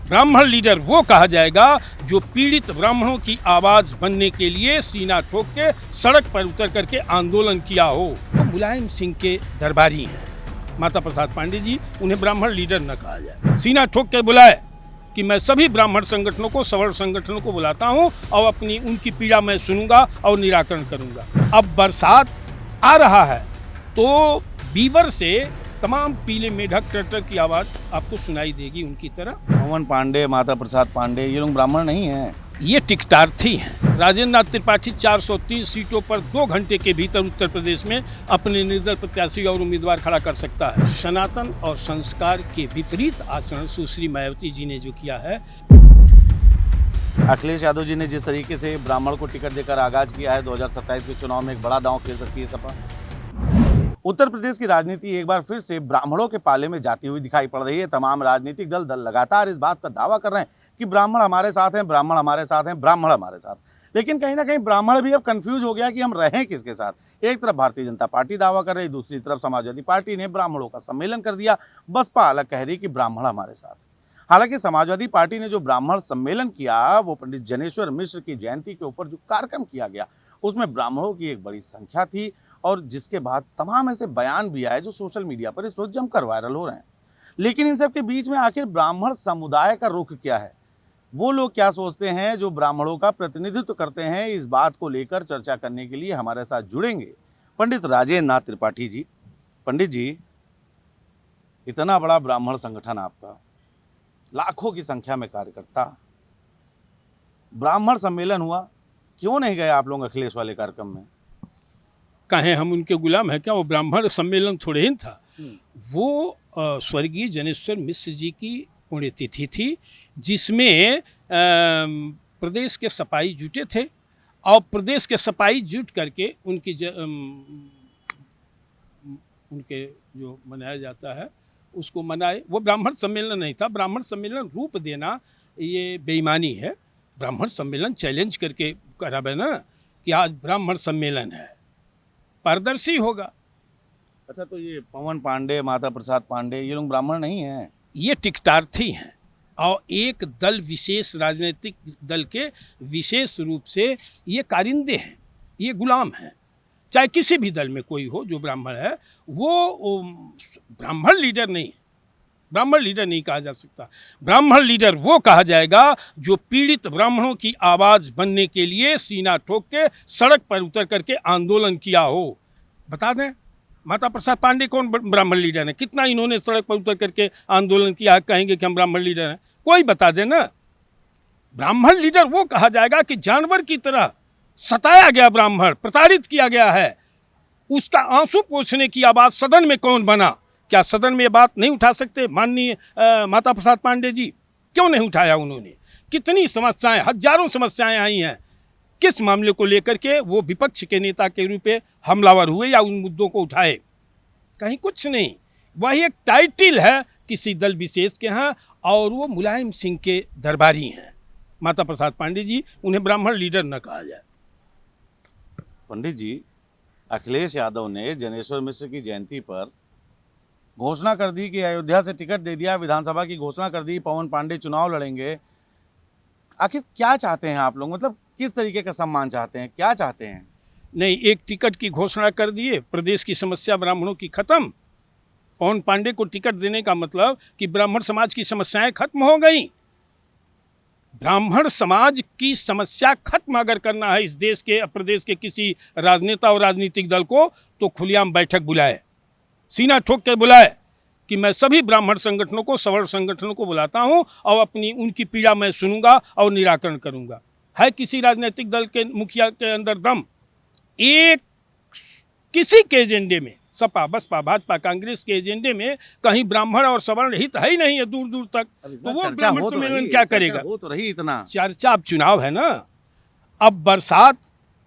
ब्राह्मण लीडर वो कहा जाएगा जो पीड़ित ब्राह्मणों की आवाज बनने के लिए सीना ठोक के सड़क पर उतर करके आंदोलन किया हो। तो मुलायम सिंह के दरबारी हैं माता प्रसाद पांडे जी, उन्हें ब्राह्मण लीडर न कहा जाए। सीना ठोक के बुलाए कि मैं सभी ब्राह्मण संगठनों को, सवर्ण संगठनों को बुलाता हूं और अपनी उनकी पीड़ा मैं सुनूंगा और निराकरण करूंगा। अब बरसात आ रहा है तो बीवर से तमाम पीले मेढक ट्रैक्टर की आवाज आपको सुनाई देगी उनकी तरह। पवन पांडे, माता प्रसाद पांडे, ये लोग ब्राह्मण नहीं हैं, ये टिकटार्थी हैं। राजेंद्र नाथ त्रिपाठी 430 सीटों पर 2 घंटे के भीतर उत्तर प्रदेश में अपने निर्दल प्रत्याशी और उम्मीदवार खड़ा कर सकता है। सनातन और संस्कार के विपरीत आचरण सुश्री मायावती जी ने जो किया है। अखिलेश यादव जी ने जिस तरीके से ब्राह्मण को टिकट देकर आगाज किया है, 2027 के चुनाव में एक बड़ा दांव खेल सकती है सपा। उत्तर प्रदेश की राजनीति एक बार फिर से ब्राह्मणों के पाले में जाती हुई दिखाई पड़ रही है। तमाम राजनीतिक दल लगातार इस बात का दावा कर रहे हैं कि ब्राह्मण हमारे साथ हैं, ब्राह्मण हमारे साथ हैं, ब्राह्मण हमारे साथ। लेकिन कहीं ना कहीं ब्राह्मण भी अब कंफ्यूज हो गया कि हम रहें किसके साथ। एक तरफ भारतीय जनता पार्टी दावा कर रही, दूसरी तरफ समाजवादी पार्टी ने ब्राह्मणों का सम्मेलन कर दिया। बसपा अलग कह रही कि ब्राह्मण हमारे साथ। हालांकि समाजवादी पार्टी ने जो ब्राह्मण सम्मेलन किया वो पंडित जनेश्वर मिश्र की जयंती के ऊपर जो कार्यक्रम किया गया उसमें ब्राह्मणों की एक बड़ी संख्या थी, और जिसके बाद तमाम ऐसे बयान भी आए जो सोशल मीडिया पर इस वक्त जमकर वायरल हो रहे हैं। लेकिन इन सब के बीच में आखिर ब्राह्मण समुदाय का रुख क्या है, वो लोग क्या सोचते हैं जो ब्राह्मणों का प्रतिनिधित्व करते हैं, इस बात को लेकर चर्चा करने के लिए हमारे साथ जुड़ेंगे पंडित राजेंद्र नाथ त्रिपाठी जी। पंडित जी, इतना बड़ा ब्राह्मण संगठन आपका, लाखों की संख्या में कार्यकर्ता, ब्राह्मण सम्मेलन हुआ, क्यों नहीं गए आप लोग अखिलेश वाले कार्यक्रम में? कहें हम उनके गुलाम हैं क्या? वो ब्राह्मण सम्मेलन थोड़े ही था, वो स्वर्गीय जनेश्वर मिश्र जी की पुण्यतिथि थी जिसमें प्रदेश के सपाई जुटे थे और प्रदेश के सपाई जुट करके उनके जो मनाया जाता है उसको मनाए। वो ब्राह्मण सम्मेलन नहीं था। ब्राह्मण सम्मेलन रूप देना ये बेईमानी है। ब्राह्मण सम्मेलन चैलेंज करके करावे ना कि आज ब्राह्मण सम्मेलन है, पारदर्शी होगा। अच्छा, तो ये पवन पांडे, माता प्रसाद पांडे, ये लोग ब्राह्मण नहीं हैं, ये टिकटार्थी हैं और एक दल विशेष, राजनीतिक दल के विशेष रूप से ये कारिंदे हैं, ये गुलाम हैं। चाहे किसी भी दल में कोई हो जो ब्राह्मण है, वो ब्राह्मण लीडर नहीं है। ब्राह्मण लीडर नहीं कहा जा सकता। ब्राह्मण लीडर वो कहा जाएगा जो पीड़ित ब्राह्मणों की आवाज़ बनने के लिए सीना ठोक के सड़क पर उतर करके आंदोलन किया हो। बता दें, माता प्रसाद पांडे कौन ब्राह्मण लीडर है? कितना इन्होंने सड़क पर उतर करके आंदोलन किया? कहेंगे कि हम ब्राह्मण लीडर हैं? कोई बता दे ना। ब्राह्मण लीडर वो कहा जाएगा कि जानवर की तरह सताया गया ब्राह्मण, प्रताड़ित किया गया है, उसका आंसू पोंछने की आवाज़ सदन में कौन बना? क्या सदन में ये बात नहीं उठा सकते माननीय माता प्रसाद पांडे जी? क्यों नहीं उठाया उन्होंने? कितनी समस्याएं, हजारों समस्याएं आई हैं। किस मामले को लेकर के वो विपक्ष के नेता के रूप में हमलावर हुए या उन मुद्दों को उठाए? कहीं कुछ नहीं। वही एक टाइटल है किसी दल विशेष के यहाँ, और वो मुलायम सिंह के दरबारी हैं माता प्रसाद पांडे जी, उन्हें ब्राह्मण लीडर न कहा जाए। पंडित जी, अखिलेश यादव ने जनेश्वर मिश्र की जयंती पर घोषणा कर दी कि अयोध्या से टिकट दे दिया, विधानसभा की घोषणा कर दी, पवन पांडे चुनाव लड़ेंगे। आखिर क्या चाहते हैं आप लोग? मतलब किस तरीके का सम्मान चाहते हैं, क्या चाहते हैं? नहीं, एक टिकट की घोषणा कर दिए, प्रदेश की समस्या ब्राह्मणों की खत्म। पवन पांडे को टिकट देने का मतलब कि ब्राह्मण समाज की समस्याएं खत्म हो गई। ब्राह्मण समाज की समस्या खत्म अगर करना है इस देश के, प्रदेश के किसी राजनेता और राजनीतिक दल को, तो खुलेआम बैठक बुलाए, सीना ठोक के बुलाए कि मैं सभी ब्राह्मण संगठनों को, सवर्ण संगठनों को बुलाता हूं और अपनी उनकी पीड़ा मैं सुनूंगा और निराकरण करूंगा। है किसी राजनीतिक दल के मुखिया के अंदर दम? एक किसी के एजेंडे में, सपा, बसपा, भाजपा, कांग्रेस के एजेंडे में कहीं ब्राह्मण और सवर्ण हित है ही नहीं है दूर दूर तक। तो वो ब्राह्मण सम्मेलन क्या करेगा? वो तो रही इतना चर्चा। अब चुनाव है ना, अब बरसात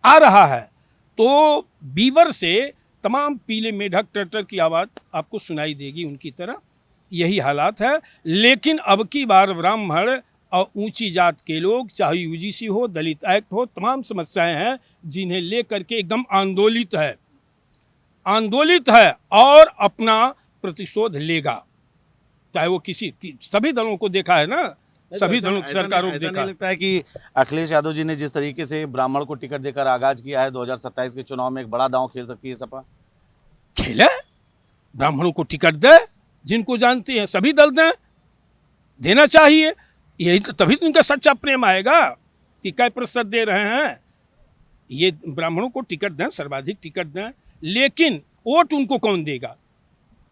आ रहा है तो बीवर से तमाम पीले मेढक ट्रैक्टर की आवाज़ आपको सुनाई देगी उनकी तरह। यही हालात है। लेकिन अब की बार ब्राह्मण और ऊंची जात के लोग, चाहे यूजीसी हो, दलित एक्ट हो, तमाम समस्याएं हैं जिन्हें लेकर के एकदम आंदोलित है और अपना प्रतिशोध लेगा। चाहे वो सभी दलों को देखा है ना, सभी ऐसा- दलों ऐसा सरकारों को नहीं- ऐसा देखा। नहीं लगता है कि अखिलेश यादव जी ने जिस तरीके से ब्राह्मण को टिकट देकर आगाज किया है 2027 के चुनाव में एक बड़ा दांव खेल सकती है सपा? खेले, ब्राह्मणों को टिकट दे, जिनको जानते हैं सभी दल दें, देना चाहिए। यही तो, तभी तो इनका सच्चा प्रेम आएगा कि कै प्रतिशत दे रहे हैं। ये ब्राह्मणों को टिकट दें, सर्वाधिक टिकट दें, लेकिन वोट उनको कौन देगा?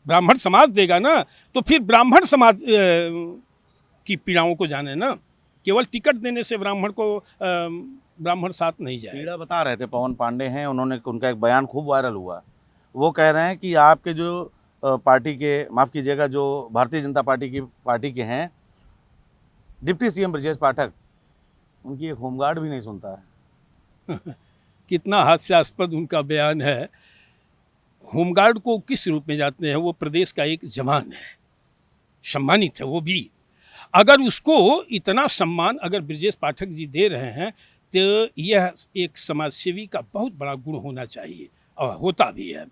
ब्राह्मण समाज देगा ना। तो फिर ब्राह्मण समाज की पीड़ाओं को जाने ना, केवल टिकट देने से ब्राह्मण साथ नहीं जाए। पीड़ा बता रहे थे, पवन पांडे हैं, उनका एक बयान खूब वायरल हुआ। वो कह रहे हैं कि आपके जो पार्टी के, माफ़ कीजिएगा, जो भारतीय जनता पार्टी के हैं, डिप्टी सीएम ब्रजेश पाठक, उनकी एक होमगार्ड भी नहीं सुनता है। कितना हास्यास्पद उनका बयान है। होमगार्ड को किस रूप में जाते हैं? वो प्रदेश का एक जवान है, सम्मानित है वो भी। अगर उसको इतना सम्मान अगर ब्रजेश पाठक जी दे रहे हैं तो यह एक समाजसेवी का बहुत बड़ा गुण होना चाहिए, और होता भी है।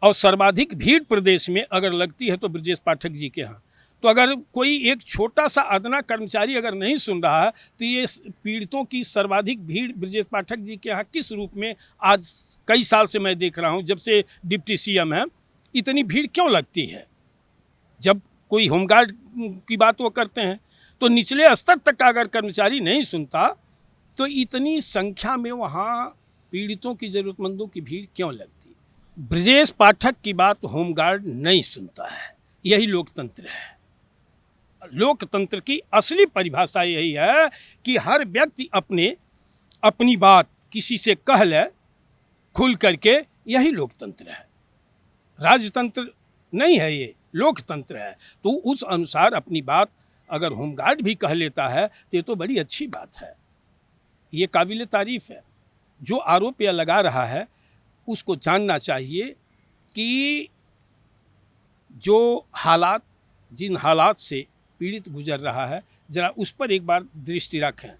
और सर्वाधिक भीड़ प्रदेश में अगर लगती है तो ब्रजेश पाठक जी के यहाँ। तो अगर कोई एक छोटा सा अदना कर्मचारी अगर नहीं सुन रहा है तो ये पीड़ितों की सर्वाधिक भीड़ ब्रजेश पाठक जी के यहाँ किस रूप में, आज कई साल से मैं देख रहा हूँ, जब से डिप्टी सीएम है, इतनी भीड़ क्यों लगती है? जब कोई होमगार्ड की बात वो करते हैं तो निचले स्तर तक का अगर कर्मचारी नहीं सुनता तो इतनी संख्या में वहाँ पीड़ितों की, ज़रूरतमंदों की भीड़ क्यों लगती? ब्रजेश पाठक की बात होमगार्ड नहीं सुनता है। यही लोकतंत्र है। लोकतंत्र की असली परिभाषा यही है कि हर व्यक्ति अपनी बात किसी से कह ले खुल करके। यही लोकतंत्र है, राजतंत्र नहीं है, ये लोकतंत्र है। तो उस अनुसार अपनी बात अगर होमगार्ड भी कह लेता है तो ये तो बड़ी अच्छी बात है, ये काबिल तारीफ़ है। जो आरोप यह लगा रहा है उसको जानना चाहिए कि जिन हालात से पीड़ित गुजर रहा है, जरा उस पर एक बार दृष्टि रखें।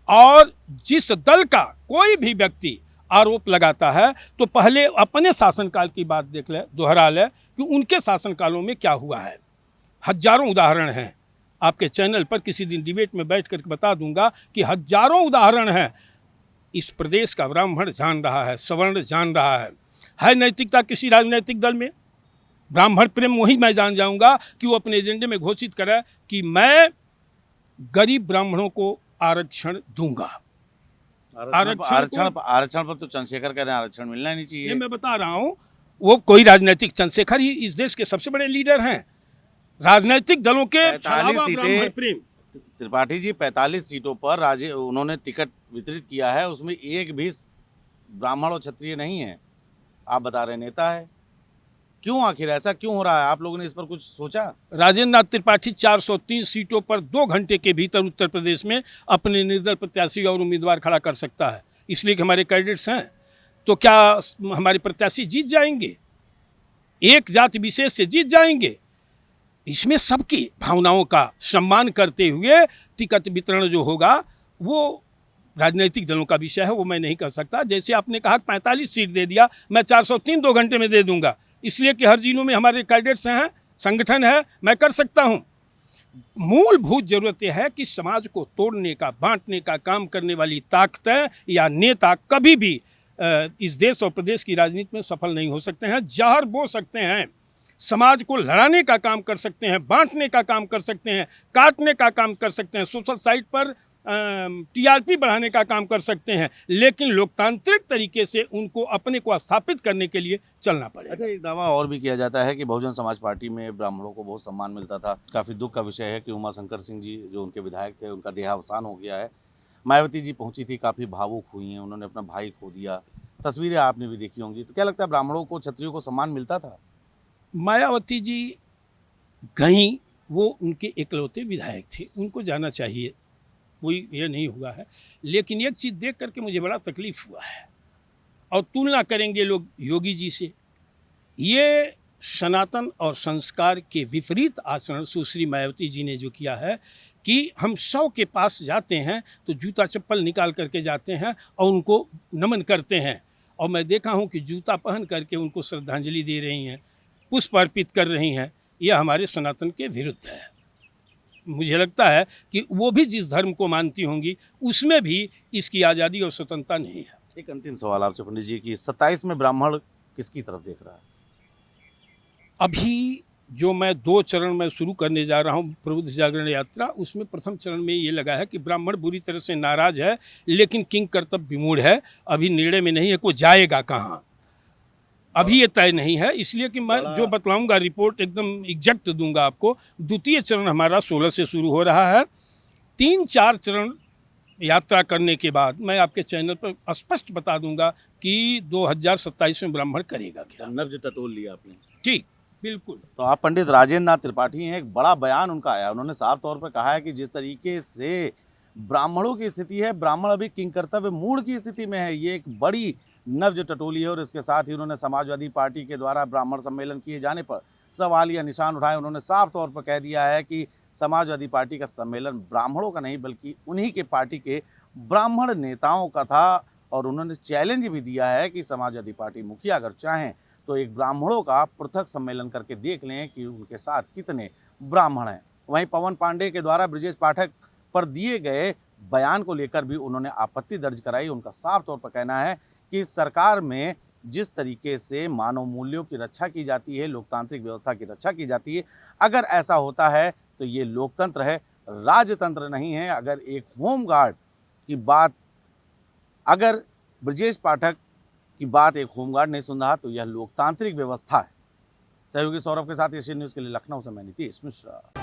और जिस दल का कोई भी व्यक्ति आरोप लगाता है तो पहले अपने शासनकाल की बात देख ले, दोहरा ले कि उनके शासनकालों में क्या हुआ है। हजारों उदाहरण हैं, आपके चैनल पर किसी दिन डिबेट में बैठ कर बता दूंगा कि हजारों उदाहरण हैं। इस प्रदेश का ब्राह्मण जान रहा है, सवर्ण जान रहा है नैतिकता किसी राजनीतिक दल में? ब्राह्मण प्रेम वही मैं जान जाऊंगा कि वो अपने एजेंडे में घोषित करे कि मैं गरीब ब्राह्मणों को आरक्षण दूंगा। आरक्षण पर तो चंद्रशेखर कह रहे हैं आरक्षण मिलना ही नहीं चाहिए। ये मैं बता रहा हूँ, वो कोई राजनीतिक, चंद्रशेखर ही इस देश के सबसे बड़े लीडर हैं। राजनीतिक दलों के 45 सीटें प्रेम। त्रिपाठी जी, 45 सीटों पर उन्होंने टिकट वितरित किया है, उसमें एक भी ब्राह्मण और क्षत्रिय नहीं है। आप बता रहे नेता है, क्यों? आखिर ऐसा क्यों हो रहा है? आप लोगों ने इस पर कुछ सोचा? राजेंद्र नाथ त्रिपाठी 403 सीटों पर 2 घंटे के भीतर उत्तर प्रदेश में अपने निर्दल प्रत्याशी और उम्मीदवार खड़ा कर सकता है, इसलिए कि हमारे कैडेट्स हैं। तो क्या हमारे प्रत्याशी जीत जाएंगे? एक जाति विशेष से जीत जाएंगे? इसमें सबकी भावनाओं का सम्मान करते हुए टिकट वितरण जो होगा वो राजनीतिक दलों का विषय है, वो मैं नहीं कर सकता। जैसे आपने कहा 45 सीट दे दिया, मैं 403 2 घंटे में दे दूंगा, इसलिए कि हर जिलों में हमारे कैडेट्स हैं, संगठन है, मैं कर सकता हूं। मूलभूत जरूरत यह है कि समाज को तोड़ने का, बांटने का काम करने वाली ताकतें या नेता कभी भी इस देश और प्रदेश की राजनीति में सफल नहीं हो सकते हैं। जहर बो सकते हैं, समाज को लड़ाने का काम कर सकते हैं, बांटने का काम कर सकते हैं, काटने का काम कर सकते हैं, सोशल साइट पर टीआरपी बढ़ाने का काम कर सकते हैं, लेकिन लोकतांत्रिक तरीके से उनको अपने को स्थापित करने के लिए चलना पड़ेगा। अच्छा, एक दावा और भी किया जाता है कि बहुजन समाज पार्टी में ब्राह्मणों को बहुत सम्मान मिलता था। काफ़ी दुख का विषय है कि उमाशंकर सिंह जी जो उनके विधायक थे, उनका देहावसान हो गया है। मायावती जी पहुंची थी, काफ़ी भावुक हुई हैं, उन्होंने अपना भाई खो दिया। तस्वीरें आपने भी देखी होंगी। तो क्या लगता है ब्राह्मणों को, क्षत्रियों को सम्मान मिलता था? मायावती जी गईं, वो उनके इकलौते विधायक थे, उनको जाना चाहिए, कोई ये नहीं हुआ है। लेकिन एक चीज़ देख करके मुझे बड़ा तकलीफ़ हुआ है, और तुलना करेंगे लोग योगी जी से। ये सनातन और संस्कार के विपरीत आचरण सुश्री मायावती जी ने जो किया है कि हम 100 के पास जाते हैं तो जूता चप्पल निकाल करके जाते हैं और उनको नमन करते हैं, और मैं देखा हूँ कि जूता पहन करके उनको श्रद्धांजलि दे रही हैं, पुष्प अर्पित कर रही हैं। यह हमारे सनातन के विरुद्ध है। मुझे लगता है कि वो भी जिस धर्म को मानती होंगी उसमें भी इसकी आज़ादी और स्वतंत्रता नहीं है। एक अंतिम सवाल आपसे पंडित जी कि 27 में ब्राह्मण किसकी तरफ देख रहा है? अभी जो मैं 2 चरण में शुरू करने जा रहा हूँ प्रबुद्ध जागरण यात्रा, उसमें प्रथम चरण में ये लगा है कि ब्राह्मण बुरी तरह से नाराज है, लेकिन किंग कर्तव्य विमूढ़ है। अभी निर्णय में नहीं है कि वो जाएगा कहाँ, अभी ये तय नहीं है, इसलिए कि मैं जो बतलाऊंगा रिपोर्ट एकदम एग्जैक्ट दूंगा आपको। द्वितीय चरण हमारा 16 से शुरू हो रहा है। 3-4 चरण यात्रा करने के बाद मैं आपके चैनल पर स्पष्ट बता दूंगा कि 2027 में ब्राह्मण करेगा क्या। नब्ज टटोल लिया आपने। ठीक, बिल्कुल। तो आप पंडित राजेंद्र नाथ त्रिपाठी हैं, एक बड़ा बयान उनका आया, उन्होंने साफ तौर पर कहा है कि जिस तरीके से ब्राह्मणों की स्थिति है, ब्राह्मण अभी किंग कर्तव्य मूढ़ की स्थिति में है, ये एक बड़ी नब्ज टटोली है। और इसके साथ ही उन्होंने समाजवादी पार्टी के द्वारा ब्राह्मण सम्मेलन किए जाने पर सवालिया निशान उठाए। उन्होंने साफ तौर पर कह दिया है कि समाजवादी पार्टी का सम्मेलन ब्राह्मणों का नहीं बल्कि उन्हीं के पार्टी के ब्राह्मण नेताओं का था। और उन्होंने चैलेंज भी दिया है कि समाजवादी पार्टी मुखिया अगर चाहें तो एक ब्राह्मणों का पृथक सम्मेलन करके देख लें कि उनके साथ कितने ब्राह्मण हैं। वहीं पवन पांडे के द्वारा ब्रजेश पाठक पर दिए गए बयान को लेकर भी उन्होंने आपत्ति दर्ज कराई। उनका साफ तौर पर कहना है कि सरकार में जिस तरीके से मानव मूल्यों की रक्षा की जाती है, लोकतांत्रिक व्यवस्था की रक्षा की जाती है, अगर ऐसा होता है तो ये लोकतंत्र है, राजतंत्र नहीं है। अगर एक होमगार्ड की बात, अगर ब्रजेश पाठक की बात एक होमगार्ड नहीं सुन रहा तो यह लोकतांत्रिक व्यवस्था है। सहयोगी सौरभ के साथ एशियन न्यूज़ के लिए लखनऊ से मैं नीतीश मिश्रा।